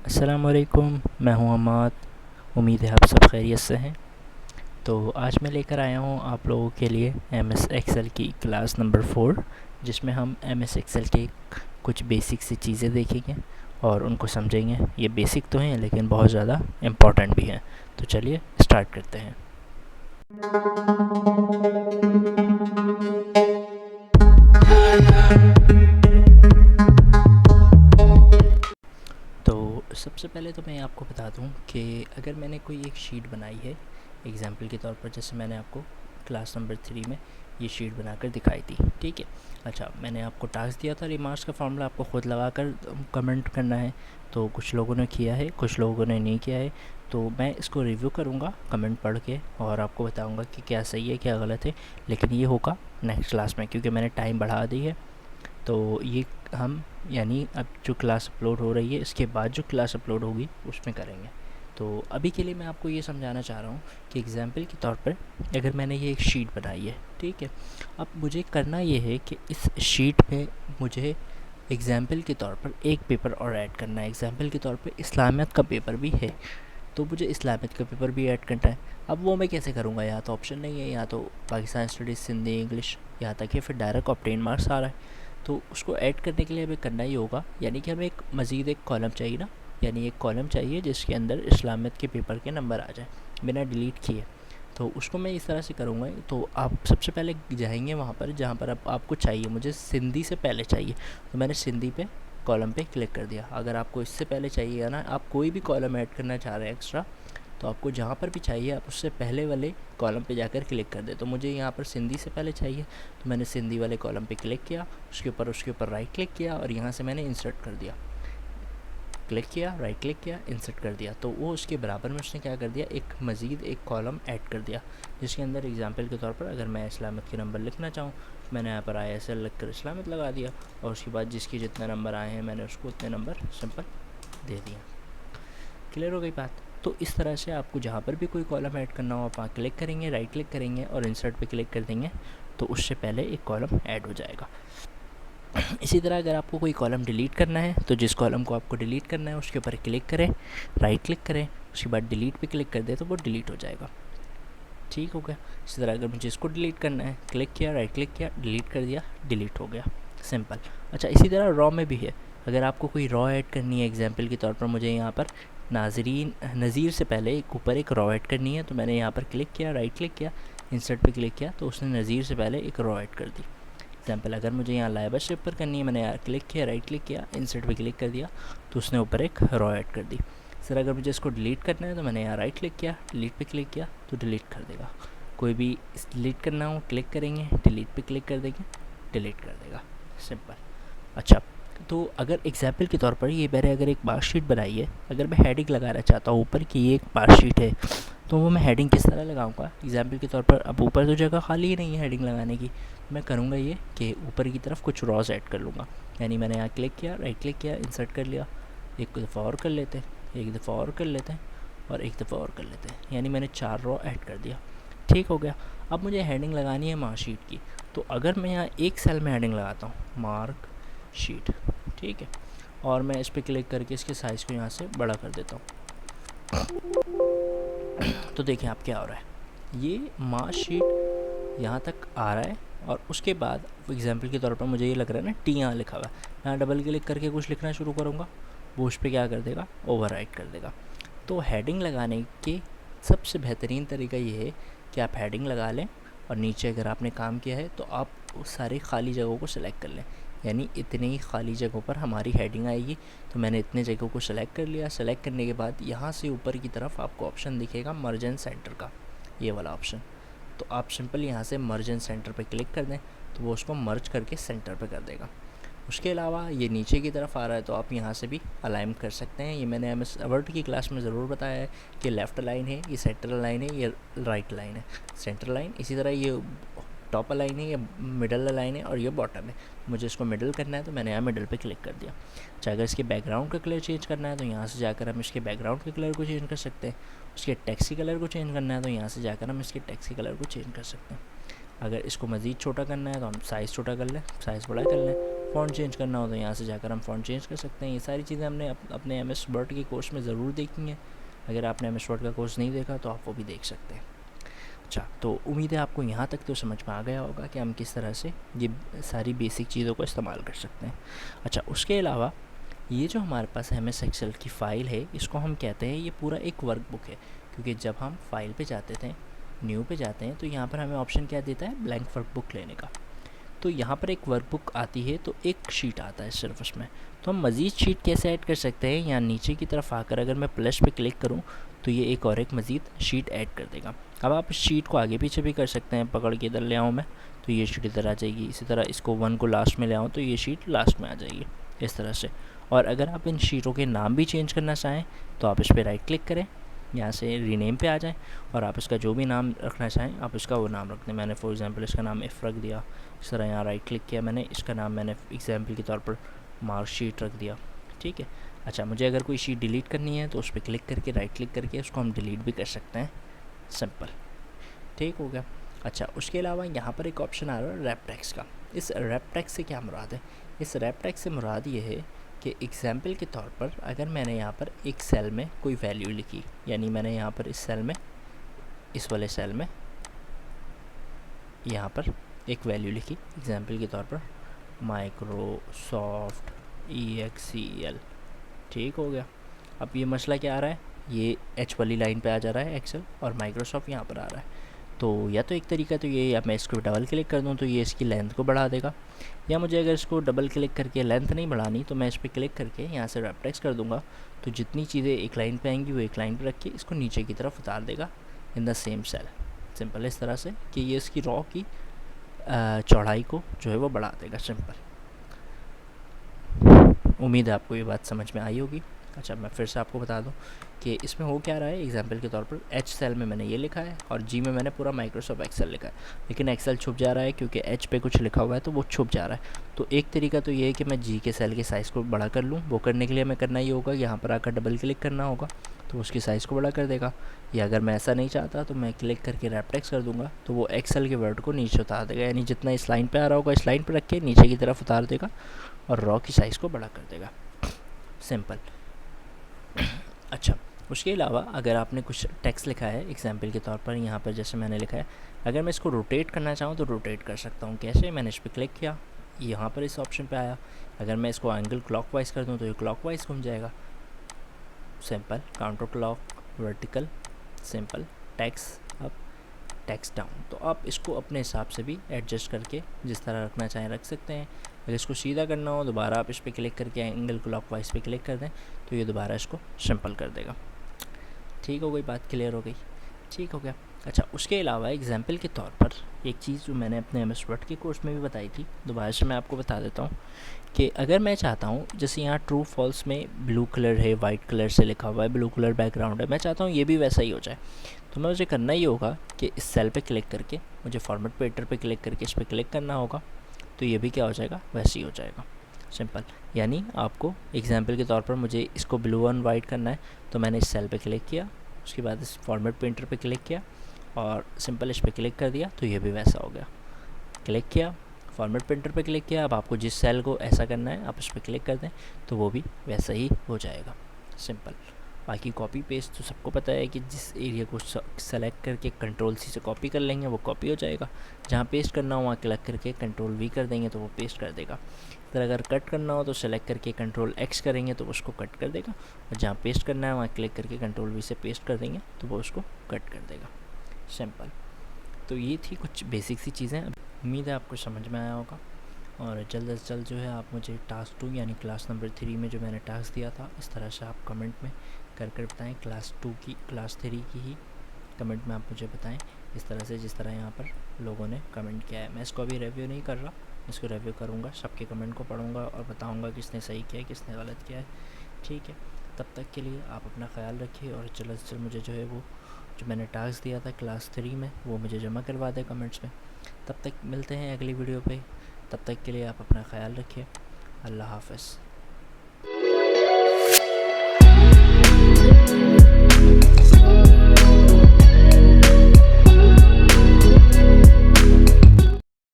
अस्सलामुअलैकुम। मैं हूं अमाद। उम्मीद है आप सब खैरियत से हैं। तो आज मैं लेकर आया हूं आप लोगों के लिए एम एस एक्सेल की क्लास नंबर 4, जिसमें हम एम एस एक्सेल के कुछ बेसिक सी चीज़ें देखेंगे और उनको समझेंगे। ये बेसिक तो हैं लेकिन बहुत ज़्यादा इम्पॉर्टेंट भी हैं। तो चलिए स्टार्ट करते हैं। तो सबसे पहले तो मैं आपको बता दूं कि अगर मैंने कोई एक शीट बनाई है, एग्जाम्पल के तौर पर जैसे मैंने आपको क्लास नंबर 3 में ये शीट बनाकर दिखाई थी, ठीक है। अच्छा, मैंने आपको टास्क दिया था रिमार्क्स का फार्मूला आपको ख़ुद लगाकर कमेंट करना है। तो कुछ लोगों ने किया है, कुछ लोगों ने नहीं किया है। तो मैं इसको रिव्यू करूँगा कमेंट पढ़ के और आपको बताऊँगा कि क्या सही है क्या गलत है। लेकिन ये होगा नेक्स्ट क्लास में, क्योंकि मैंने टाइम बढ़ा दी है। तो ये हम यानी अब जो क्लास अपलोड हो रही है इसके बाद जो क्लास अपलोड होगी उसमें करेंगे। तो अभी के लिए मैं आपको ये समझाना चाह रहा हूँ कि एग्ज़ाम्पल के तौर पर अगर मैंने ये एक शीट बनाई है, ठीक है। अब मुझे करना ये है कि इस शीट में मुझे एग्ज़ाम्पल के तौर पर एक पेपर और ऐड करना है। एग्ज़ाम्पल के तौर पर इस्लामियत का पेपर भी है, तो मुझे इस्लामियत का पेपर भी ऐड करना है। अब वो मैं कैसे करूँगा? या तो ऑप्शन नहीं है, या तो पाकिस्तान स्टडीज़, सिंधी, इंग्लिश, यहाँ तक कि फिर डायरेक्ट ऑब्टेन मार्क्स आ रहा है। तो उसको ऐड करने के लिए हमें करना ही होगा, यानी कि हमें एक मज़ीद एक कॉलम चाहिए ना, यानी एक कॉलम चाहिए जिसके अंदर इस्लामियत के पेपर के नंबर आ जाए बिना डिलीट किए। तो उसको मैं इस तरह से करूँगा। तो आप सबसे पहले जाएंगे वहाँ पर जहाँ पर आपको चाहिए। मुझे सिंधी से पहले चाहिए, तो मैंने सिंधी पे कॉलम पे क्लिक कर दिया। अगर आपको इससे पहले चाहिए ना, आप कोई भी कॉलम ऐड करना चाह रहे हैं एक्स्ट्रा, तो आपको जहाँ पर भी चाहिए आप उससे पहले वाले कॉलम पे जाकर क्लिक कर दे। तो मुझे यहाँ पर सिंधी से पहले चाहिए, तो मैंने सिंधी वाले कॉलम पे क्लिक किया, उसके ऊपर राइट क्लिक किया और यहाँ से मैंने इंसर्ट कर दिया। क्लिक किया, राइट क्लिक किया, इंसर्ट कर दिया। तो वो उसके बराबर में उसने क्या कर दिया, एक मज़ीद एक कॉलम ऐड कर दिया, जिसके अंदर एग्जाम्पल के तौर पर अगर मैं इस्लामियत के नंबर लिखना चाहूँ, मैंने यहाँ पर ISL लिख कर इस्लामियत लगा दिया और उसके बाद जिसके जितने नंबर आए हैं मैंने उसको उतने नंबर सिंपल दे दिया। क्लियर हो गई बात? तो इस तरह से आपको जहाँ पर भी कोई कॉलम ऐड करना हो आप वहाँ क्लिक करेंगे, राइट क्लिक करेंगे और इंसर्ट पे क्लिक कर देंगे, तो उससे पहले एक कॉलम ऐड हो जाएगा। इसी तरह अगर आपको कोई कॉलम डिलीट करना है, तो जिस कॉलम को आपको डिलीट करना है उसके ऊपर क्लिक करें, राइट क्लिक करें, उसके बाद डिलीट पे क्लिक कर दें तो वो डिलीट हो जाएगा। ठीक हो गया। इसी तरह अगर मुझे इसको डिलीट करना है, क्लिक किया, राइट क्लिक किया, डिलीट कर दिया, डिलीट हो गया, सिंपल। अच्छा, इसी तरह रॉ में भी है। अगर आपको कोई रॉ ऐड करनी है, एग्जाम्पल के तौर पर मुझे यहाँ पर नाजरीन नज़ीर से पहले एक ऊपर एक रॉ ऐड करनी है, तो मैंने यहाँ पर क्लिक किया, राइट क्लिक किया, इंसर्ट पे क्लिक किया, तो उसने नज़ीर से पहले एक रॉ ऐड कर दी। एग्जाम्पल अगर मुझे यहाँ लाइबा शेप पर करनी है, मैंने यहाँ क्लिक किया, राइट क्लिक किया, इंसर्ट पे क्लिक कर दिया, तो उसने ऊपर एक रॉ ऐड कर दी। सर अगर मुझे इसको डिलीट करना है, तो मैंने यहाँ राइट क्लिक किया, डिलीट पे क्लिक किया, तो डिलीट कर देगा। कोई भी डिलीट करना हो क्लिक करेंगे, डिलीट पे क्लिक कर देंगे, डिलीट कर देगा, सिंपल। अच्छा, तो अगर एग्जाम्पल के तौर पर ये मैंने अगर एक मार्कशीट बनाई है, अगर मैं हेडिंग लगाना चाहता हूँ ऊपर कि ये एक मार्कशीट है, तो वो मैं हेडिंग किस तरह लगाऊंगा? एग्जाम्पल के तौर पर अब ऊपर तो जगह खाली ही नहीं है हेडिंग लगाने की। मैं करूँगा ये कि ऊपर की तरफ कुछ रॉज ऐड कर लूँगा। यानी मैंने यहाँ क्लिक किया, राइट क्लिक किया, इंसर्ट कर लिया, एक दफ़ा और कर लेते हैं, एक दफ़ा और कर लेते हैं और एक दफ़ा और कर लेते हैं, यानी मैंने 4 रॉ ऐड कर दिया। ठीक हो गया। अब मुझे हेडिंग लगानी है मार्कशीट की, तो अगर मैं यहाँ एक सेल में हेडिंग लगाता हूँ मार्क शीट, ठीक है, और मैं इस पर क्लिक करके इसके साइज़ को यहाँ से बड़ा कर देता हूँ, तो देखें आप क्या हो रहा है, ये मार्कशीट यहाँ तक आ रहा है और उसके बाद एग्जाम्पल के तौर पर मुझे ये लग रहा है ना टी यहाँ लिखा हुआ है, यहाँ डबल क्लिक करके कुछ लिखना शुरू करूँगा, वो उस पर क्या कर देगा, ओवरराइट कर देगा। तो हेडिंग लगाने के सबसे बेहतरीन तरीका ये है कि आप हेडिंग लगा लें और नीचे अगर आपने काम किया है तो आप सारी खाली जगहों को सिलेक्ट कर लें, यानी इतनी ही खाली जगहों पर हमारी हेडिंग आएगी। तो मैंने इतने जगहों को सिलेक्ट कर लिया। सेलेक्ट करने के बाद यहाँ से ऊपर की तरफ आपको ऑप्शन दिखेगा मर्ज एंड सेंटर का, ये वाला ऑप्शन। तो आप सिंपल यहाँ से मर्ज एंड सेंटर पर क्लिक कर दें, तो वो उसको मर्ज करके सेंटर पर कर देगा। उसके अलावा ये नीचे की तरफ आ रहा है तो आप यहाँ से भी अलाइन कर सकते हैं। ये मैंने MS वर्ड की क्लास में ज़रूर बताया है कि लेफ़्ट लाइन है, ये सेंट्रल लाइन है, ये राइट लाइन है, सेंट्रल लाइन। इसी तरह ये टॉप लाइन है, ये मिडल लाइन है और ये बॉटम है। मुझे इसको मिडल करना है तो मैंने यहाँ मिडल पे क्लिक कर दिया। अच्छा, अगर इसके बैकग्राउंड का कलर चेंज करना है तो यहाँ से जाकर हम इसके बैकग्राउंड के कलर को चेंज कर सकते हैं। उसके टेक्स्ट के कलर को चेंज करना है तो यहाँ से जाकर हम इसके टेक्स्ट के कलर को चेंज कर सकते हैं। अगर इसको मज़ीद छोटा करना है तो हम साइज़ छोटा कर लें, साइज़ बड़ा कर लें, फ़ॉन्ट चेंज करना हो तो यहाँ से जाकर हम फ़ॉन्ट चेंज कर सकते हैं। ये सारी चीज़ें हमने अपने एमएस वर्ड के कोर्स में ज़रूर देखी हैं। अगर आपने एमएस वर्ड का कोर्स नहीं देखा तो आप वो भी देख सकते हैं। अच्छा, तो उम्मीद है आपको यहाँ तक तो समझ में आ गया होगा कि हम किस तरह से ये सारी बेसिक चीज़ों को इस्तेमाल कर सकते हैं। अच्छा, उसके अलावा ये जो हमारे पास एम एस एक्सेल की फ़ाइल है, इसको हम कहते हैं ये पूरा एक वर्कबुक है, क्योंकि जब हम फाइल पे जाते थे, न्यू पे जाते हैं, तो यहाँ पर हमें ऑप्शन क्या देता है, ब्लैंक वर्कबुक लेने का। तो यहाँ पर एक वर्कबुक आती है, तो एक शीट आता है सिर्फ उसमें। तो हम मज़ीद शीट कैसे ऐड कर सकते हैं, यहाँ नीचे की तरफ आकर अगर मैं प्लस पे क्लिक करूँ तो ये एक और एक मज़ीद शीट ऐड कर देगा। अब आप इस शीट को आगे पीछे भी कर सकते हैं, पकड़ के इधर ले आऊँ मैं तो ये शीट इधर आ जाएगी। इसी तरह इसको 1 को लास्ट में ले आऊँ तो ये शीट लास्ट में आ जाएगी, इस तरह से। और अगर आप इन शीटों के नाम भी चेंज करना चाहें तो आप इस पर राइट क्लिक करें, यहाँ से रीनेम पे आ जाएं और आप इसका जो भी नाम रखना चाहें आप इसका वो नाम रख दें। मैंने फॉर एग्जांपल इसका नाम एफ़ रख दिया। इस तरह यहाँ राइट क्लिक किया मैंने, इसका नाम मैंने एग्जांपल के तौर पर मार्कशीट रख दिया। ठीक है। अच्छा, मुझे अगर कोई शीट डिलीट करनी है तो उस पर क्लिक करके राइट क्लिक करके उसको हम डिलीट भी कर सकते हैं, सिंपल। ठीक हो गया। अच्छा, उसके अलावा यहाँ पर एक ऑप्शन आ रहा है रैप टेक्स्ट का। इस रैप टेक्स्ट से क्या मुराद है, इस रैप टेक्स्ट से मुराद ये है कि एग्जाम्पल के तौर पर अगर मैंने यहाँ पर एक सेल में कोई वैल्यू लिखी, यानी मैंने यहाँ पर इस सेल में, इस वाले सेल में यहाँ पर एक वैल्यू लिखी, एग्जाम्पल के तौर पर माइक्रोसॉफ्ट EXCL। ठीक हो गया। अब ये मसला क्या आ रहा है, ये एच वाली लाइन पे आ जा रहा है एक्सेल और माइक्रोसॉफ्ट यहाँ पर आ रहा है। तो या तो एक तरीका तो ये, या मैं इसको डबल क्लिक कर दूँ तो ये इसकी लेंथ को बढ़ा देगा, या मुझे अगर इसको डबल क्लिक करके लेंथ नहीं बढ़ानी तो मैं इस पर क्लिक करके यहाँ से रैप टेक्स्ट कर दूँगा, तो जितनी चीज़ें एक लाइन पे आएंगी वो एक लाइन पे रख के इसको नीचे की तरफ उतार देगा in the same cell, simple. इस तरह से कि ये इसकी रॉ की चौड़ाई को जो है वो बढ़ा देगा, सिंपल। उम्मीद है आपको ये बात समझ में आई होगी। अच्छा, मैं फिर से आपको बता दूं कि इसमें हो क्या रहा है। एग्जाम्पल के तौर पर एच सेल में मैंने ये लिखा है और जी में मैंने पूरा माइक्रोसॉफ्ट एक्सेल लिखा है, लेकिन एक्सेल छुप जा रहा है क्योंकि एच पे कुछ लिखा हुआ है तो वो छुप जा रहा है। तो एक तरीका तो ये है कि मैं जी के सेल के साइज़ को बड़ा कर लूँ। वो करने के लिए मैं करना ये होगा, यहाँ पर आकर डबल क्लिक करना होगा तो उसकी साइज़ को बड़ा कर देगा। या अगर मैं ऐसा नहीं चाहता तो मैं क्लिक करके रैप टेक्स्ट कर दूँगा तो वो एक्सेल के वर्ड को नीचे उतार देगा, यानी जितना इस लाइन पर आ रहा होगा इस लाइन पर रख के नीचे की तरफ उतार देगा और रॉ की साइज़ को बड़ा कर देगा, सिंपल। अच्छा, उसके अलावा अगर आपने कुछ टेक्स्ट लिखा है, एग्जाम्पल के तौर पर यहाँ पर जैसे मैंने लिखा है, अगर मैं इसको रोटेट करना चाहूँ तो रोटेट कर सकता हूँ। कैसे, मैंने इस पर क्लिक किया, यहाँ पर इस ऑप्शन पे आया। अगर मैं इसको एंगल क्लॉकवाइज कर दूँ तो ये क्लॉकवाइज घूम जाएगा, simple. Counter clock, vertical, simple. Text up, text down. तो आप इसको अपने हिसाब से भी एडजस्ट करके जिस तरह रखना चाहें रख सकते हैं। अगर इसको सीधा करना हो दोबारा आप इस पर क्लिक करके एंगल क्लॉकवाइज पे क्लिक कर दें तो ये दोबारा इसको सिंपल कर देगा। ठीक हो गई बात, क्लियर हो गई, ठीक हो गया। अच्छा, उसके अलावा एग्जाम्पल के तौर पर एक चीज़ जो मैंने अपने एमएस वर्ड के कोर्स में भी बताई थी, दोबारा से मैं आपको बता देता हूँ कि अगर मैं चाहता हूँ, जैसे यहाँ ट्रू फॉल्स में ब्लू कलर है, वाइट कलर से लिखा हुआ है, ब्लू कलर बैकग्राउंड है, मैं चाहता हूँ ये भी वैसा ही हो जाए, तो मुझे करना ही होगा कि इस सेल पे क्लिक करके मुझे फॉर्मेट पेटर पे क्लिक करके इस पर क्लिक करना होगा, तो ये भी क्या हो जाएगा, वैसे ही हो जाएगा, सिंपल। यानी आपको एग्जाम्पल के तौर पर मुझे इसको ब्लू एंड वाइट करना है तो मैंने इस सेल पे क्लिक किया, उसके बाद इस फॉर्मेट पेंटर पे क्लिक किया और सिंपल इस पर क्लिक कर दिया तो ये भी वैसा हो गया। क्लिक किया, फॉर्मेट प्रिंटर पे क्लिक किया, अब आपको जिस सेल को ऐसा करना है आप उस पर क्लिक कर दें तो वो भी वैसा ही हो जाएगा, सिंपल। बाकी कॉपी पेस्ट तो सबको पता है कि जिस एरिया को सेलेक्ट करके कंट्रोल C से कॉपी कर लेंगे वो कॉपी हो जाएगा, जहाँ पेस्ट करना हो वहाँ क्लिक करके कंट्रोल V कर देंगे तो वो पेस्ट कर देगा। फिर अगर कट करना हो तो सेलेक्ट करके कंट्रोल X करेंगे तो उसको कट कर देगा, और जहाँ पेस्ट करना है वहाँ क्लिक करके कंट्रोल V से पेस्ट कर देंगे तो वो उसको कट कर देगा, सिंपल। तो ये थी कुछ बेसिक सी चीज़ें, उम्मीद है आपको समझ में आया होगा। और जल्द से जल्द जो है आप मुझे टास्क 2 यानी क्लास नंबर 3 में जो मैंने टास्क दिया था इस तरह से आप कमेंट में कर बताएं। क्लास 2 की, क्लास 3 की ही कमेंट में आप मुझे बताएं, इस तरह से जिस तरह यहाँ पर लोगों ने कमेंट किया है। मैं इसको अभी रिव्यू नहीं कर रहा, इसको रिव्यू करूँगा, सबके कमेंट को पढ़ूँगा और बताऊँगा किसने सही किया है किसने गलत किया है, ठीक है। तब तक के लिए आप अपना ख्याल रखिए और जल्द से जल्द मुझे जो है वो जो मैंने टास्क दिया था क्लास 3 में वो मुझे जमा करवा दें कमेंट्स में। तब तक मिलते हैं अगली वीडियो पे, तब तक के लिए आप अपना ख्याल रखिए। अल्लाह हाफ़िज़।